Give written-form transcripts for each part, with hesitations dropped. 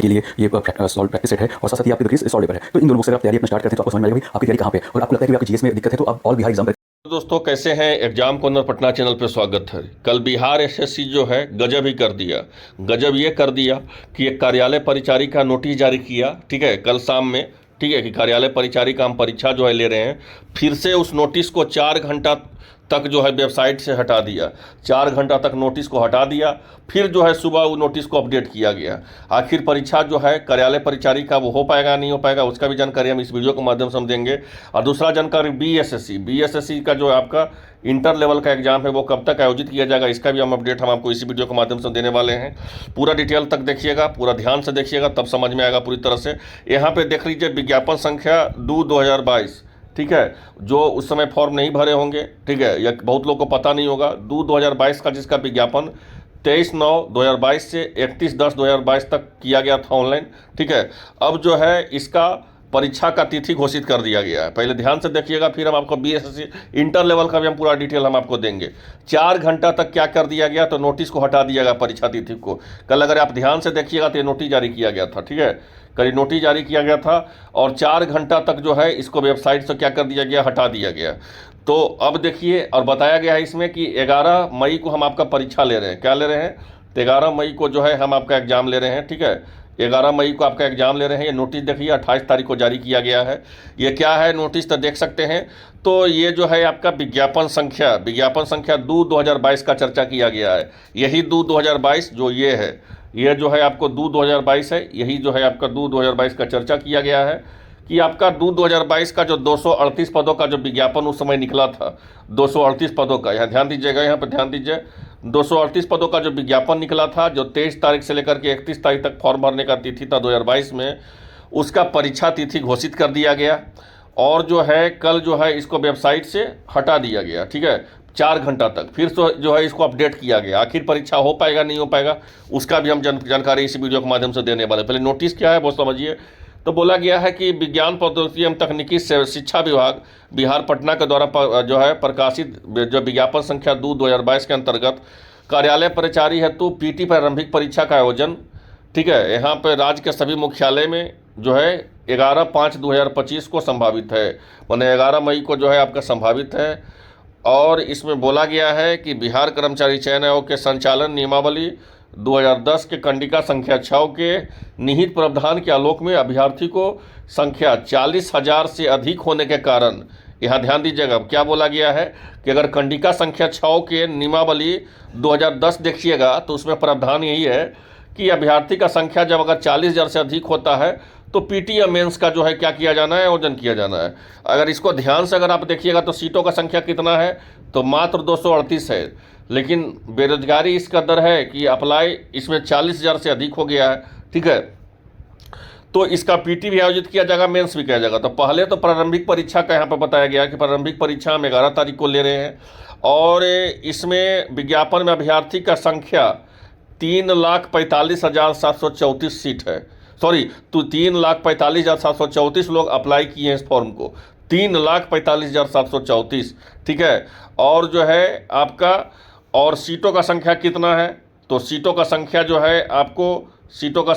के लिए ये सॉल्व प्रैक्टिस सेट है और साथ साथ ही आपकी ग्रीस सॉल्व पेपर है। तो इन दोनों बुक से आप तैयारी अपना स्टार्ट करते हैं तो आपको समझ में आएगा भाई आपकी तैयारी कहाँ पे, और आपको लगता है कि आपकी जीएस में दिक्कत है तो आप ऑल बिहार एग्जाम। दोस्तों कैसे हैं, एग्जाम कॉर्नर पटना चैनल पे स्वागत है। कल बिहार एसएससी जो है गजब ही कर दिया। गजब ये कर दिया कि एक कार्यालय परिचारी का नोटिस जारी किया, ठीक है, कल शाम में, ठीक है, कि कार्यालय परिचारी का हम परीक्षा जो है ले रहे हैं। फिर से उस नोटिस को 4 घंटा तक जो है वेबसाइट से हटा दिया। 4 घंटा तक नोटिस को हटा दिया, फिर जो है सुबह वो नोटिस को अपडेट किया गया। आखिर परीक्षा जो है कार्यालय परिचारी का वो हो पाएगा नहीं हो पाएगा, उसका भी जानकारी हम इस वीडियो के माध्यम से हम देंगे। और दूसरा जानकारी बीएसएससी का जो आपका इंटर लेवल का एग्जाम है वो कब तक आयोजित किया जाएगा, इसका भी हम अपडेट हम आपको इसी वीडियो के माध्यम से देने वाले हैं। पूरा डिटेल तक देखिएगा, पूरा ध्यान से देखिएगा, तब समझ में आएगा पूरी तरह से। यहाँ पे देख लीजिए विज्ञापन संख्या 2/2022, ठीक है, जो उस समय फॉर्म नहीं भरे होंगे, ठीक है, या बहुत लोग को पता नहीं होगा। 2/2022 का जिसका विज्ञापन 23/9/2022 से 31/10/2022 तक किया गया था ऑनलाइन, ठीक है। अब जो है इसका परीक्षा का तिथि घोषित कर दिया गया है। पहले ध्यान से देखिएगा, फिर हम आपको बीएसएससी इंटर लेवल का भी हम पूरा डिटेल हम आपको देंगे। 4 घंटा तक क्या कर दिया गया, तो नोटिस को हटा दिया गया परीक्षा तिथि को। कल अगर आप ध्यान से देखिएगा तो ये नोटिस जारी किया गया था, ठीक है, कल नोटिस जारी किया गया था और 4 घंटा तक जो है इसको वेबसाइट से क्या कर दिया गया, हटा दिया गया। तो अब देखिए, और बताया गया है इसमें कि 11 मई को हम आपका परीक्षा ले रहे हैं। क्या ले रहे हैं, तो 11 मई को जो है हम आपका एग्जाम ले रहे हैं, ठीक है, 11 मई को आपका एग्जाम ले रहे हैं। ये नोटिस देखिए 28 तारीख को जारी किया गया है। ये क्या है नोटिस, तो देख सकते हैं। तो ये जो है आपका विज्ञापन संख्या 2/2022 का चर्चा किया गया है। यही 2/2022 जो ये है, ये जो है आपको 2/2022 है, यही जो है आपका 2/2022 का चर्चा किया गया है कि आपका 2/2022 का जो 238 पदों का जो विज्ञापन उस समय निकला था, 238 पदों का, यहाँ ध्यान दीजिएगा, यहाँ पर ध्यान दीजिए, 238 पदों का जो विज्ञापन निकला था, जो 23 तारीख से लेकर के 31 तारीख तक फॉर्म भरने का तिथि था 2022 में, उसका परीक्षा तिथि घोषित कर दिया गया। और जो है कल जो है इसको वेबसाइट से हटा दिया गया, ठीक है, 4 घंटा तक। फिर जो है इसको अपडेट किया गया। आखिर परीक्षा हो पाएगा नहीं हो पाएगा, उसका भी हम जानकारी इसी वीडियो के माध्यम से देने वाले। पहले नोटिस क्या है वो समझिए। तो बोला गया है कि विज्ञान प्रौद्योगिकी एवं तकनीकी शिक्षा विभाग बिहार पटना के द्वारा जो है प्रकाशित जो विज्ञापन संख्या 2/2022 के अंतर्गत कार्यालय परिचारी हेतु पीटी प्रारंभिक परीक्षा का आयोजन, ठीक है, यहाँ पर राज्य के सभी मुख्यालय में जो है 11/5/2025 को संभावित है, माने 11 मई को जो है आपका संभावित है। और इसमें बोला गया है कि बिहार कर्मचारी चयन आयोग के संचालन नियमावली 2010 के कंडिका संख्या 6 के निहित प्रावधान के आलोक में अभ्यर्थी को संख्या 40,000 से अधिक होने के कारण, यहाँ ध्यान दीजिएगा, क्या बोला गया है कि अगर कंडिका संख्या 6 के नियमावली 2010 देखिएगा तो उसमें प्रावधान यही है कि अभ्यर्थी का संख्या जब अगर 40,000 से अधिक होता है तो पीटी या मेंस का जो है क्या किया जाना है, आयोजन किया जाना है। अगर इसको ध्यान से अगर आप देखिएगा तो सीटों का संख्या कितना है, तो मात्र 238 है। लेकिन बेरोजगारी इस कदर है कि अप्लाई इसमें 40,000 से अधिक हो गया है, ठीक है, तो इसका पीटी भी आयोजित किया जाएगा, मेंस भी किया जाएगा। तो पहले तो प्रारंभिक परीक्षा का यहाँ पर बताया गया कि प्रारंभिक परीक्षा हम 11 तारीख को ले रहे हैं। और इसमें विज्ञापन में अभ्यर्थी का संख्या 3,45,734 सीट है, सॉरी, तो 3,45,734 लोग अप्लाई किए हैं इस फॉर्म को, 3,45,734, ठीक है। और जो है आपका और सीटों का संख्या कितना है, तो सीटों का संख्या जो है आपको सीटों का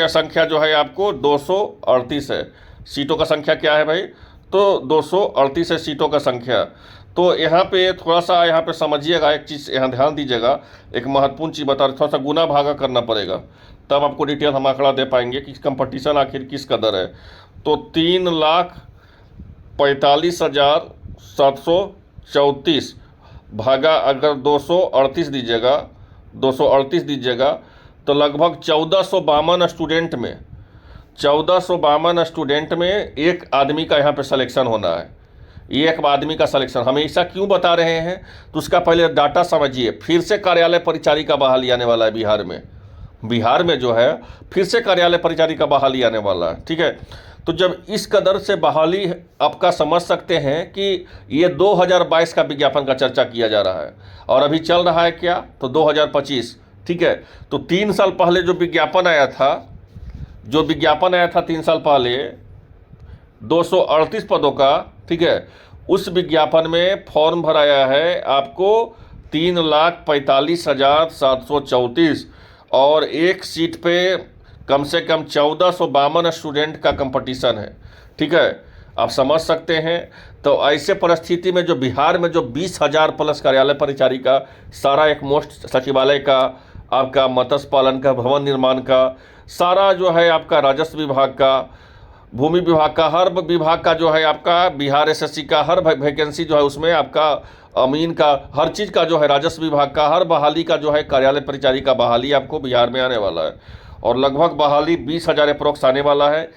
संख्या जो है आपको 238 है। सीटों का संख्या क्या है भाई, तो 238 है सीटों का संख्या। तो यहाँ पे थोड़ा सा यहाँ पे समझिएगा, एक चीज़ यहाँ ध्यान दीजिएगा, एक महत्वपूर्ण चीज़ बता रहे, थोड़ा सा गुना भागा करना पड़ेगा, तब आपको डिटेल हम आंकड़ा दे पाएंगे कि कंपटीशन आखिर किस कदर है। तो 3,45,734 भागा अगर 238 दीजिएगा तो लगभग 1452 स्टूडेंट में एक आदमी का यहाँ पे सिलेक्शन होना है। एक आदमी का सिलेक्शन हमेशा क्यों बता रहे हैं, तो उसका पहले डाटा समझिए। फिर से कार्यालय परिचारी का बहाली आने वाला है बिहार में जो है फिर से कार्यालय परिचारी का बहाली आने वाला है, ठीक है। तो जब इस कदर से बहाली आपका समझ सकते हैं कि ये 2022 का विज्ञापन का चर्चा किया जा रहा है और अभी चल रहा है क्या, तो 2025, ठीक है। तो 3 साल पहले जो विज्ञापन आया था 3 साल पहले 238 पदों का, ठीक है, उस विज्ञापन में फॉर्म भराया है आपको 3,45,734 और एक सीट पे कम से कम 1452 स्टूडेंट का कंपटीशन है, ठीक है, आप समझ सकते हैं। तो ऐसे परिस्थिति में जो बिहार में जो 20,000 प्लस कार्यालय परिचारी का सारा एक मोस्ट सचिवालय का, आपका मत्स्य पालन का, भवन निर्माण का, सारा जो है आपका राजस्व विभाग का, भूमि विभाग का, हर विभाग का जो है आपका बिहार एसएससी का हर वैकेंसी जो है उसमें आपका अमीन का, हर चीज़ का जो है राजस्व विभाग का हर बहाली का जो है कार्यालय परिचारी का बहाली आपको बिहार में आने वाला है। और लगभग बहाली 20,000 अप्रोक्स आने वाला है।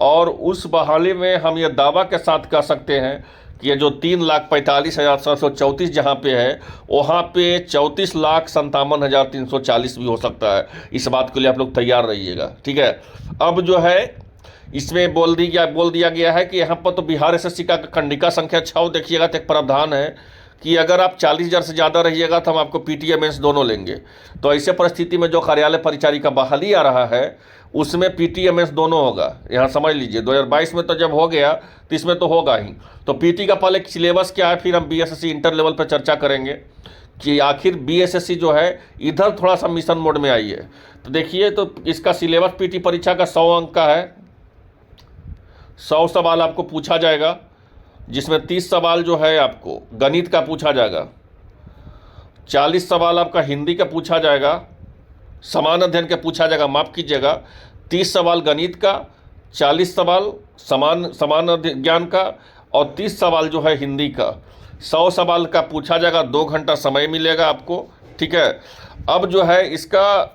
और उस बहाली में हम ये दावा के साथ कह सकते हैं कि ये जो 3,45,734 जहाँ पे है, वहाँ पे 34,57,340 भी हो सकता है। इस बात के लिए आप लोग तैयार रहिएगा, ठीक है। अब जो है इसमें बोल दिया गया है कि यहाँ पर तो बिहार एसएससी का खंडिका संख्या 6 देखिएगा तो एक प्रावधान है कि अगर आप 40,000 से ज़्यादा रहिएगा तो हम आपको पीटी मेंस दोनों लेंगे। तो ऐसे परिस्थिति में जो कार्यालय परिचारी का बहाली आ रहा है उसमें पीटी मेंस दोनों होगा। यहाँ समझ लीजिए 2022 में तो जब हो गया तो इसमें तो होगा ही। तो पीटी का पहले सिलेबस क्या है, फिर हम बीएसएससी इंटर लेवल पर चर्चा करेंगे कि आखिर बीएसएससी जो है इधर थोड़ा सा मिशन मोड में आई है। तो देखिए, तो इसका सिलेबस पीटी परीक्षा का 100 अंक का है। 100 सवाल आपको पूछा जाएगा, जिसमें 30 सवाल जो है आपको गणित का पूछा जाएगा, 40 सवाल आपका हिंदी का पूछा जाएगा, समान अध्ययन के पूछा जाएगा, माफ़ कीजिएगा, 30 सवाल गणित का, 40 सवाल समान ज्ञान का और 30 सवाल जो है हिंदी का। 100 सवाल का पूछा जाएगा, 2 घंटा समय मिलेगा आपको, ठीक है। अब जो है इसका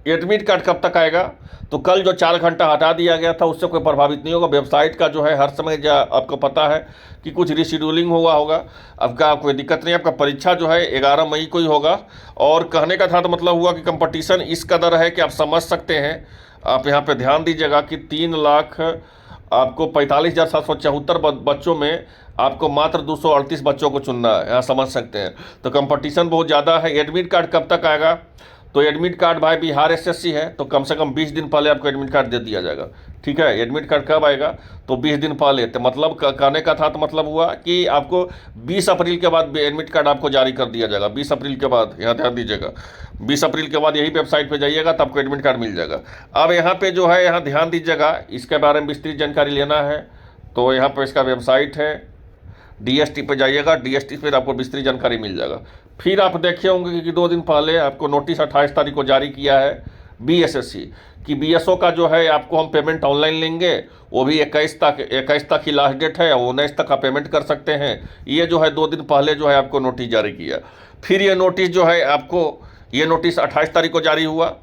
एडमिट कार्ड कब तक आएगा, तो कल जो 4 घंटा हटा दिया गया था उससे कोई प्रभावित नहीं होगा। वेबसाइट का जो है हर समय आपको पता है कि कुछ रिशेड्यूलिंग हुआ होगा, आपका कोई दिक्कत नहीं। आपका परीक्षा जो है 11 मई को ही होगा। और कहने का था तो मतलब हुआ कि कंपटीशन इस कदर है कि आप समझ सकते हैं। आप यहाँ पे ध्यान दीजिएगा कि 3,45,774 बच्चों में आपको मात्र 238 बच्चों को चुनना है, यहाँ समझ सकते हैं। तो कंपटीशन बहुत ज़्यादा है। एडमिट कार्ड कब तक आएगा, तो एडमिट कार्ड भाई बिहार एसएससी है तो कम से कम 20 दिन पहले आपको एडमिट कार्ड दे दिया जाएगा, ठीक है। एडमिट कार्ड कब आएगा, तो 20 दिन पहले। तो मतलब कहने का था तो मतलब हुआ कि आपको 20 अप्रैल के बाद एडमिट कार्ड आपको जारी कर दिया जाएगा। 20 अप्रैल के बाद, यहाँ ध्यान दीजिएगा, 20 अप्रैल के बाद यही वेबसाइट पर जाइएगा तो आपको एडमिट कार्ड मिल जाएगा। अब यहाँ पर जो है, यहाँ ध्यान दीजिएगा, इसके बारे में विस्तृत जानकारी लेना है तो यहाँ पर इसका वेबसाइट है, डीएसटी पे जाइएगा, डीएसटी पर आपको विस्तृत जानकारी मिल जाएगा। फिर आप देखे होंगे कि 2 दिन पहले आपको नोटिस 28 तारीख को जारी किया है बीएसएससी कि बीएसओ का जो है आपको हम पेमेंट ऑनलाइन लेंगे, वो भी 21 तक ही लास्ट डेट है, 19 तक आप पेमेंट कर सकते हैं। ये जो है 2 दिन पहले जो है आपको नोटिस जारी किया। फिर ये नोटिस जो है आपको, ये नोटिस 28 तारीख को जारी हुआ,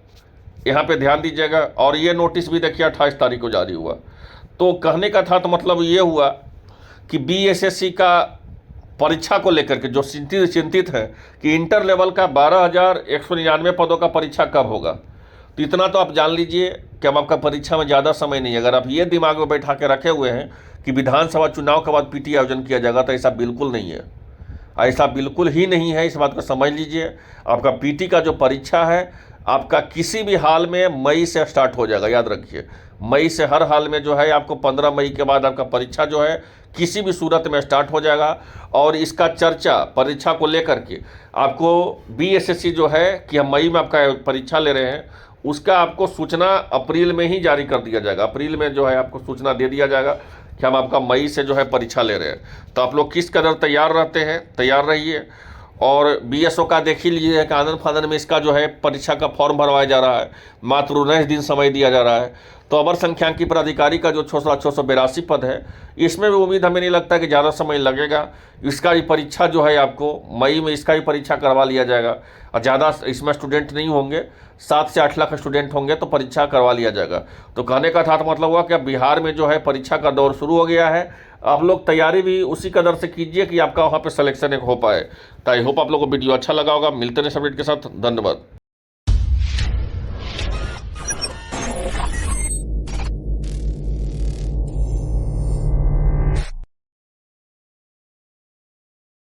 यहाँ पर ध्यान दीजिएगा। और ये नोटिस भी देखिए 28 तारीख को जारी हुआ। तो कहने का था तो मतलब ये हुआ कि बीएसएससी का परीक्षा को लेकर के जो चिंतित है कि इंटर लेवल का 12,199 पदों का परीक्षा कब होगा। तो इतना तो आप जान लीजिए कि अब आपका परीक्षा में ज़्यादा समय नहीं है। अगर आप ये दिमाग में बैठा के रखे हुए हैं कि विधानसभा चुनाव के बाद पीटी आयोजन किया जाएगा, तो ऐसा बिल्कुल नहीं है, ऐसा बिल्कुल ही नहीं है। इस बात को समझ लीजिए। आपका पीटी का जो परीक्षा है आपका किसी भी हाल में मई से स्टार्ट हो जाएगा, याद रखिए। मई से हर हाल में जो है आपको 15 मई के बाद आपका परीक्षा जो है किसी भी सूरत में स्टार्ट हो जाएगा। और इसका चर्चा परीक्षा को लेकर के आपको बीएसएससी जो है कि हम मई में आपका परीक्षा ले रहे हैं, उसका आपको सूचना अप्रैल में ही जारी कर दिया जाएगा। अप्रैल में जो है आपको सूचना दे दिया जाएगा कि हम आपका मई से जो है परीक्षा ले रहे हैं। तो आप लोग किस कदर तैयार रहते हैं, तैयार रहिए। और बीएसओ का देख ही लीजिए कि आनंद फानंद में इसका जो है परीक्षा का फॉर्म भरवाया जा रहा है, मात्र 19 दिन समय दिया जा रहा है। तो अवर संख्यांकी प्राधिकारी का जो 682 पद है, इसमें भी उम्मीद हमें नहीं लगता कि ज़्यादा समय लगेगा। इसका भी परीक्षा जो है आपको मई में इसका भी परीक्षा करवा लिया जाएगा। और ज़्यादा इसमें स्टूडेंट नहीं होंगे, 7 से 8 लाख स्टूडेंट होंगे तो परीक्षा करवा लिया जाएगा। तो कहने का था तो मतलब हुआ कि अब बिहार में जो है परीक्षा का दौर शुरू हो गया है। आप लोग तैयारी भी उसी कदर से कीजिए कि आपका वहाँ पे सिलेक्शन एक हो पाए। तो आई होप आप लोगों को वीडियो अच्छा लगा होगा। मिलते हैं इस अपडेट के साथ, धन्यवाद।